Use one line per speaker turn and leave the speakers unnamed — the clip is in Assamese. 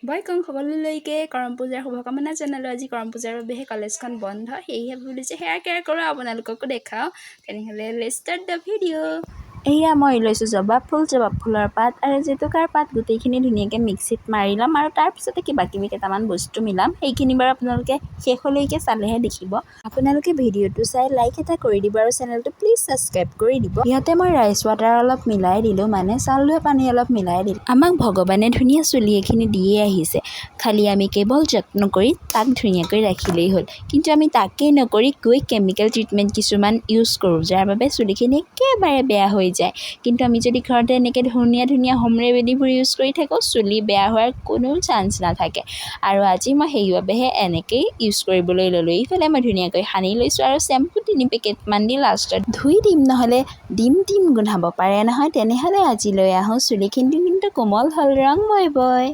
বয়কং সকলোলৈকে কৰম পূজাৰ শুভকামনা জনালোঁ। আজি কৰম পূজাৰ বাবেহে কলেজখন বন্ধ, সেয়েহে ভাবিলোঁ যে হেয়াৰ কেয়াৰ কৰোঁ, আপোনালোককো দেখাওঁ। তেনেহ'লে লেটছ ষ্টাৰ্ট দ্য ভিডিঅ'। এয়া মই লৈছোঁ জবা ফুলৰ পাত আৰু জেতুকাৰ পাত, গোটেইখিনি ধুনীয়াকৈ মিক্সিত মাৰি ল'ম আৰু তাৰপিছতে কিবাকিবি কেইটামান বস্তু মিলাম। সেইখিনি বাৰু আপোনালোকে শেষলৈকে চালেহে দেখিব। আপোনালোকে ভিডিঅ'টো চাই লাইক এটা কৰি দিব আৰু চেনেলটো প্লিজ ছাবস্ক্ৰাইব কৰি দিব। ইয়াতে মই ৰাইচ ৱাটাৰ অলপ মিলাই দিলোঁ, মানে চাউল ধোৱা পানী অলপ মিলাই দিলোঁ। আমাক ভগৱানে ধুনীয়া চুলি এখিনি দিয়ে আহিছে, খালি আমি কেৱল যত্ন কৰি তাক ধুনীয়াকৈ ৰাখিলেই হ'ল। কিন্তু আমি তাকেই নকৰি গৈ কেমিকেল ট্ৰিটমেণ্ট কিছুমান ইউজ কৰোঁ, যাৰ বাবে চুলিখিনি একেবাৰে বেয়া হৈ যায়। কিন্তু আমি যদি ঘৰতে এনেকৈ ধুনীয়া হোম ৰেমেডিবোৰ ইউজ কৰি থাকোঁ, চুলি বেয়া হোৱাৰ কোনো চান্স নাথাকে। আৰু আজি মই সেইবাবেহে এনেকেই ইউজ কৰিবলৈ ল'লোঁ। এইফালে মই ধুনীয়াকৈ সানি লৈছোঁ আৰু শ্বেম্পু 3 পেকেটমান দি লাষ্টত ধুই দিম, নহ'লে ডিম গোন্ধাব পাৰে নহয়। তেনেহ'লে আজি লৈ আহোঁ, চুলিখিনি কিন্তু কোমল হ'ল, ৰং বয়।